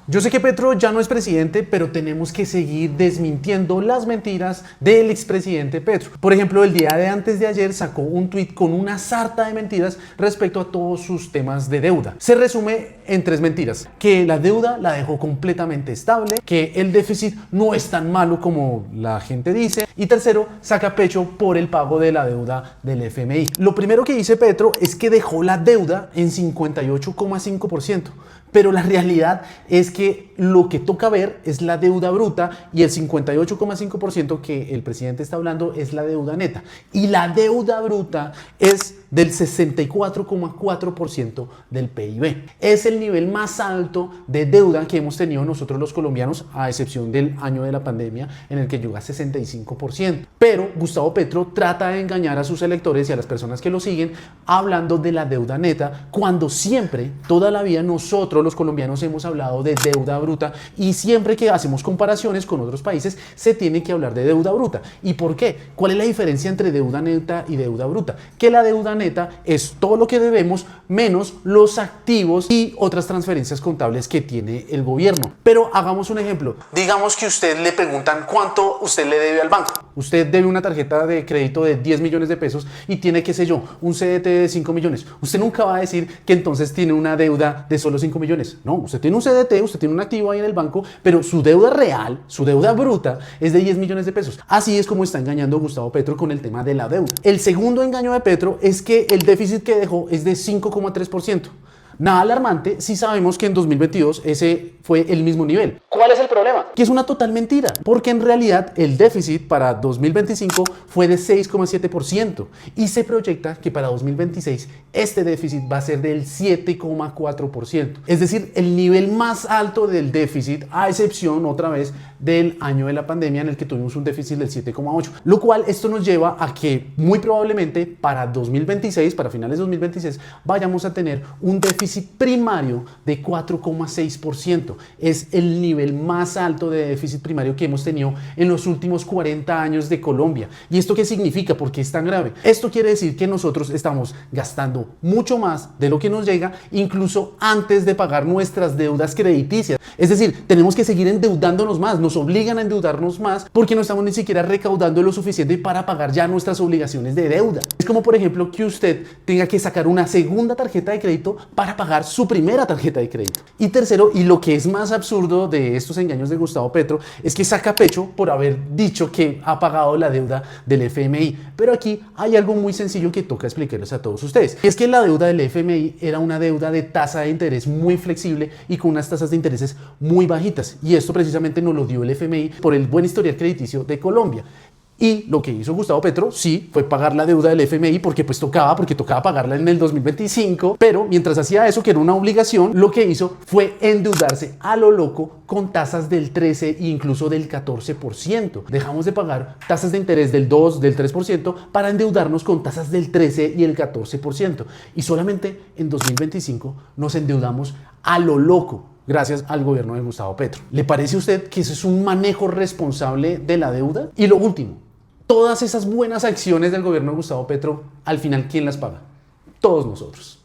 Yo sé que Petro ya no es presidente, pero tenemos que seguir desmintiendo las mentiras del expresidente Petro. Por ejemplo, el día de antes de ayer sacó un tuit con una sarta de mentiras respecto a todos sus temas de deuda. Se resume en 3 mentiras: que la deuda la dejó completamente estable, que el déficit no es tan malo como la gente dice, y tercero, saca pecho por el pago de la deuda del FMI. Lo primero que dice Petro es que dejó la deuda en 58,5%. Pero la realidad es que lo que toca ver es la deuda bruta, y el 58,5% que el presidente está hablando es la deuda neta. Y la deuda bruta es del 64,4% del PIB. Es el nivel más alto de deuda que hemos tenido nosotros los colombianos, a excepción del año de la pandemia en el que llegó a 65%. Pero Gustavo Petro trata de engañar a sus electores y a las personas que lo siguen hablando de la deuda neta, cuando siempre, toda la vida, nosotros los colombianos hemos hablado de deuda bruta, y siempre que hacemos comparaciones con otros países se tiene que hablar de deuda bruta. ¿Y por qué? ¿Cuál es la diferencia entre deuda neta y deuda bruta? Que la deuda neta es todo lo que debemos menos los activos y otras transferencias contables que tiene el gobierno. Pero hagamos un ejemplo. Digamos que usted le preguntan cuánto usted le debe al banco. Usted debe una tarjeta de crédito de 10 millones de pesos y tiene, qué sé yo, un CDT de 5 millones. Usted nunca va a decir que entonces tiene una deuda de solo 5 millones. No, usted tiene un CDT, usted tiene un activo ahí en el banco, pero su deuda real, su deuda bruta, es de 10 millones de pesos. Así es como está engañando Gustavo Petro con el tema de la deuda. El segundo engaño de Petro es que el déficit que dejó es de 5,3%. Nada alarmante si sabemos que en 2022 ese fue el mismo nivel. ¿Cuál es el problema? Que es una total mentira, porque en realidad el déficit para 2025 fue de 6,7% y se proyecta que para 2026 este déficit va a ser del 7,4%. Es decir, el nivel más alto del déficit, a excepción otra vez del año de la pandemia en el que tuvimos un déficit del 7,8%. Lo cual esto nos lleva a que muy probablemente para 2026, para finales de 2026, vayamos a tener un déficit primario de 4,6%. Es el nivel más alto de déficit primario que hemos tenido en los últimos 40 años de Colombia. ¿Y esto qué significa? ¿Por qué es tan grave? Esto quiere decir que nosotros estamos gastando mucho más de lo que nos llega, incluso antes de pagar nuestras deudas crediticias. Es decir, tenemos que seguir endeudándonos más, nos obligan a endeudarnos más porque no estamos ni siquiera recaudando lo suficiente para pagar ya nuestras obligaciones de deuda. Es como, por ejemplo, que usted tenga que sacar una segunda tarjeta de crédito para pagar su primera tarjeta de crédito. Y tercero, y lo que es más absurdo de estos engaños de Gustavo Petro, es que saca pecho por haber dicho que ha pagado la deuda del FMI. Pero aquí hay algo muy sencillo que toca explicarles a todos ustedes. Es que la deuda del FMI era una deuda de tasa de interés muy flexible y con unas tasas de intereses muy bajitas. Y esto precisamente nos lo dio el FMI por el buen historial crediticio de Colombia. Y lo que hizo Gustavo Petro, sí, fue pagar la deuda del FMI porque tocaba pagarla en el 2025, pero mientras hacía eso, que era una obligación, lo que hizo fue endeudarse a lo loco con tasas del 13 e incluso del 14%. Dejamos de pagar tasas de interés del 2, del 3% para endeudarnos con tasas del 13 y el 14%. Y solamente en 2025 nos endeudamos a lo loco, gracias al gobierno de Gustavo Petro. ¿Le parece a usted que eso es un manejo responsable de la deuda? Y lo último, todas esas buenas acciones del gobierno de Gustavo Petro, al final, ¿quién las paga? Todos nosotros.